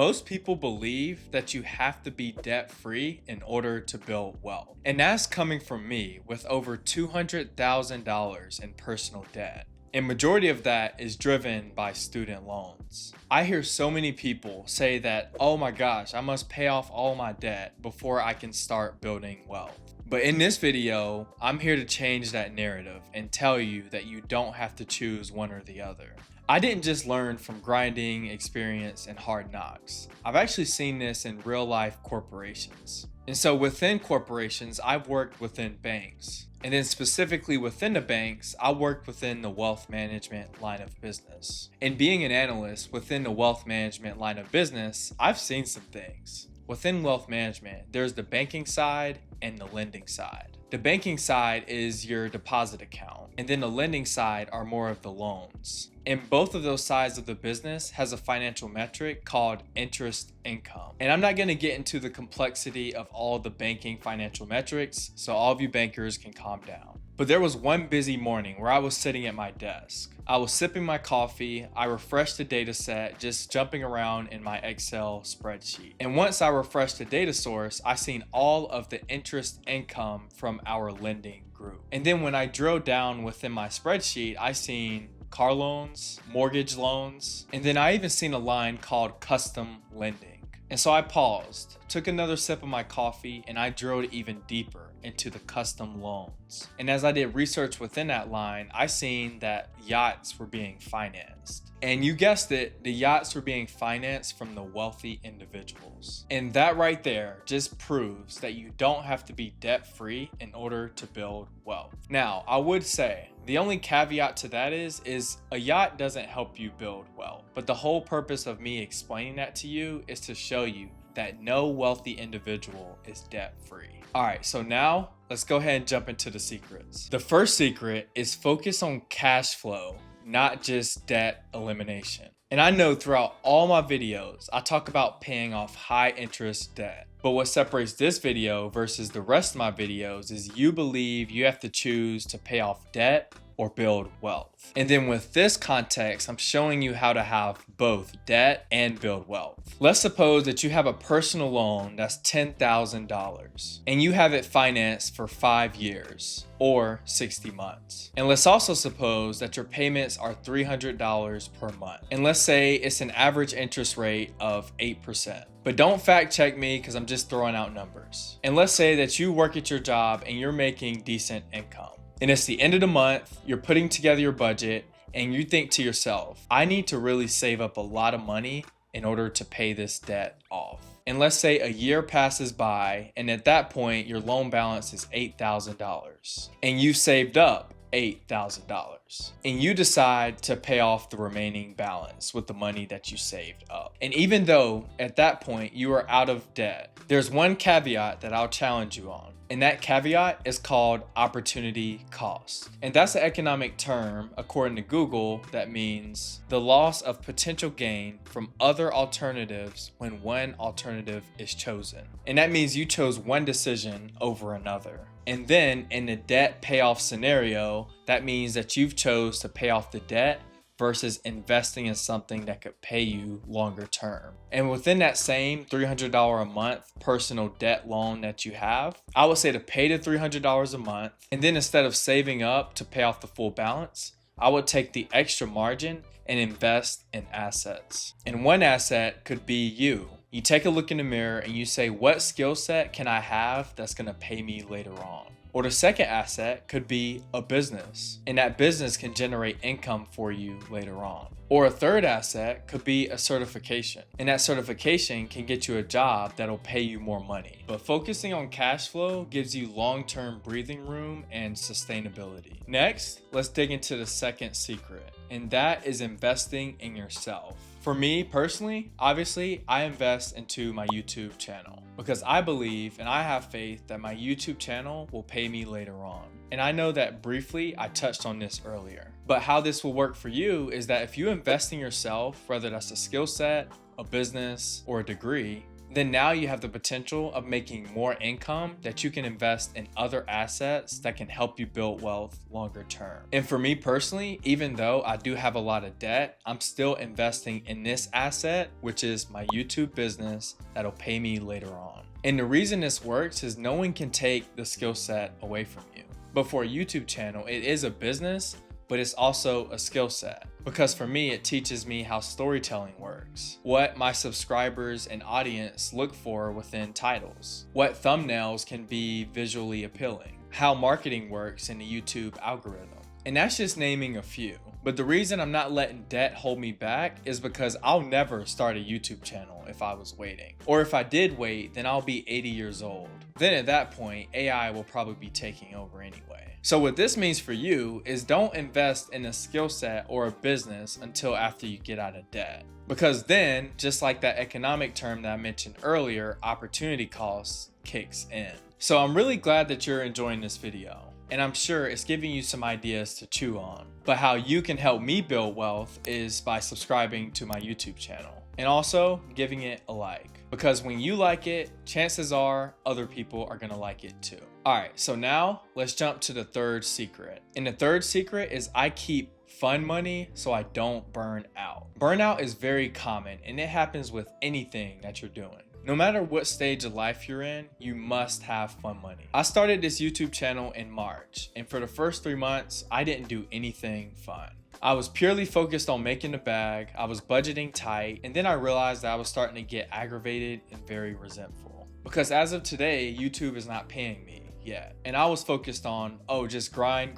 Most people believe that you have to be debt-free in order to build wealth. And that's coming from me with over $200,000 in personal debt. And majority of that is driven by student loans. I hear so many people say that, oh my gosh, I must pay off all my debt before I can start building wealth. But in this video, I'm here to change that narrative and tell you that you don't have to choose one or the other. I didn't just learn from grinding, experience, and hard knocks. I've actually seen this in real life corporations. And so within corporations, I've worked within banks. And then specifically within the banks, I worked within the wealth management line of business. And being an analyst within the wealth management line of business, I've seen some things. Within wealth management, there's the banking side and the lending side. The banking side is your deposit account, and then the lending side are more of the loans. And both of those sides of the business has a financial metric called interest income. And I'm not going to get into the complexity of all the banking financial metrics, so all of you bankers can calm down. But there was one busy morning where I was sitting at my desk. I was sipping my coffee, I refreshed the data set, just jumping around in my Excel spreadsheet. And once I refreshed the data source, I seen all of the interest income from our lending group. And then when I drilled down within my spreadsheet, I seen car loans, mortgage loans, and then I even seen a line called custom lending. And so I paused, took another sip of my coffee, and I drilled even deeper into the custom loans. And as I did research within that line, I seen that yachts were being financed. And you guessed it, the yachts were being financed from the wealthy individuals. And that right there just proves that you don't have to be debt-free in order to build wealth. Now, I would say, the only caveat to that is a yacht doesn't help you build wealth. But the whole purpose of me explaining that to you is to show you that no wealthy individual is debt-free. All right, so now let's go ahead and jump into the secrets. The first secret is focus on cash flow, not just debt elimination. And I know throughout all my videos, I talk about paying off high interest debt. But what separates this video versus the rest of my videos is you believe you have to choose to pay off debt or build wealth. And then with this context, I'm showing you how to have both debt and build wealth. Let's suppose that you have a personal loan that's $10,000 and you have it financed for 5 years or 60 months. And let's also suppose that your payments are $300 per month. And let's say it's an average interest rate of 8%. But don't fact check me because I'm just throwing out numbers. And let's say that you work at your job and you're making decent income. And it's the end of the month, you're putting together your budget, and you think to yourself, I need to really save up a lot of money in order to pay this debt off. And let's say a year passes by, and at that point, your loan balance is $8,000, and you saved up $8,000, and you decide to pay off the remaining balance with the money that you saved up. And even though at that point you are out of debt, there's one caveat that I'll challenge you on. And that caveat is called opportunity cost. And that's an economic term, according to Google, that means the loss of potential gain from other alternatives when one alternative is chosen. And that means you chose one decision over another. And then in the debt payoff scenario, that means that you've chose to pay off the debt versus investing in something that could pay you longer term. And within that same $300 a month personal debt loan that you have, I would say to pay the $300 a month, and then instead of saving up to pay off the full balance, I would take the extra margin and invest in assets. And one asset could be you. You take a look in the mirror and you say, what skill set can I have that's gonna pay me later on? Or the second asset could be a business, and that business can generate income for you later on. Or a third asset could be a certification, and that certification can get you a job that'll pay you more money. But focusing on cash flow gives you long-term breathing room and sustainability. Next, let's dig into the second secret, and that is investing in yourself. For me personally, obviously, I invest into my YouTube channel because I believe and I have faith that my YouTube channel will pay me later on. And I know that briefly I touched on this earlier. But how this will work for you is that if you invest in yourself, whether that's a skill set, a business, or a degree, then now you have the potential of making more income that you can invest in other assets that can help you build wealth longer term. And for me personally, even though I do have a lot of debt, I'm still investing in this asset, which is my YouTube business that'll pay me later on. And the reason this works is no one can take the skill set away from you. But for a YouTube channel, it is a business, but it's also a skill set. Because for me, it teaches me how storytelling works, what my subscribers and audience look for within titles, what thumbnails can be visually appealing, how marketing works in the YouTube algorithm. And that's just naming a few. But the reason I'm not letting debt hold me back is because I'll never start a YouTube channel if I was waiting. Or if I did wait, then I'll be 80 years old. Then at that point, AI will probably be taking over anyway. So what this means for you is don't invest in a skill set or a business until after you get out of debt. Because then, just like that economic term that I mentioned earlier, opportunity cost kicks in. So I'm really glad that you're enjoying this video. And I'm sure it's giving you some ideas to chew on. But how you can help me build wealth is by subscribing to my YouTube channel and also giving it a like. Because when you like it, chances are other people are gonna like it too. All right, so now let's jump to the third secret. And the third secret is I keep fun money so I don't burn out. Burnout is very common and it happens with anything that you're doing. No matter what stage of life you're in, you must have fun money. I started this YouTube channel in March, and for the first 3 months, I didn't do anything fun. I was purely focused on making the bag, I was budgeting tight, and then I realized that I was starting to get aggravated and very resentful. Because as of today, YouTube is not paying me yet. And I was focused on, just grind.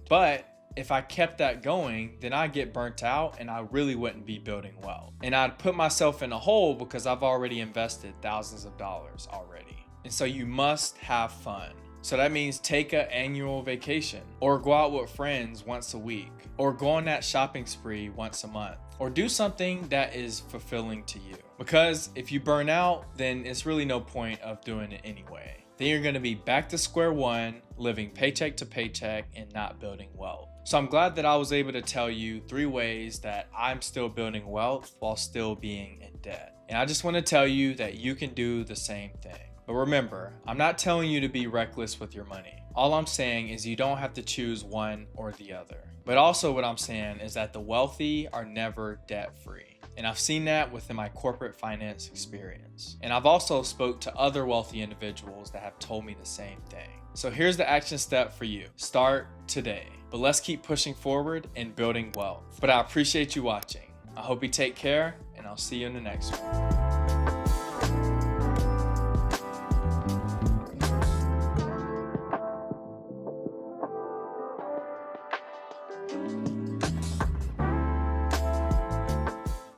But if I kept that going, then I'd get burnt out and I really wouldn't be building wealth. And I'd put myself in a hole because I've already invested thousands of dollars already. And so you must have fun. So that means take an annual vacation, or go out with friends once a week, or go on that shopping spree once a month, or do something that is fulfilling to you. Because if you burn out, then it's really no point of doing it anyway. Then you're gonna be back to square one, living paycheck to paycheck and not building wealth. So I'm glad that I was able to tell you 3 ways that I'm still building wealth while still being in debt. And I just wanna tell you that you can do the same thing. But remember, I'm not telling you to be reckless with your money. All I'm saying is you don't have to choose one or the other. But also what I'm saying is that the wealthy are never debt-free. And I've seen that within my corporate finance experience. And I've also spoke to other wealthy individuals that have told me the same thing. So here's the action step for you. Start today. But let's keep pushing forward and building wealth. But I appreciate you watching. I hope you take care, and I'll see you in the next one.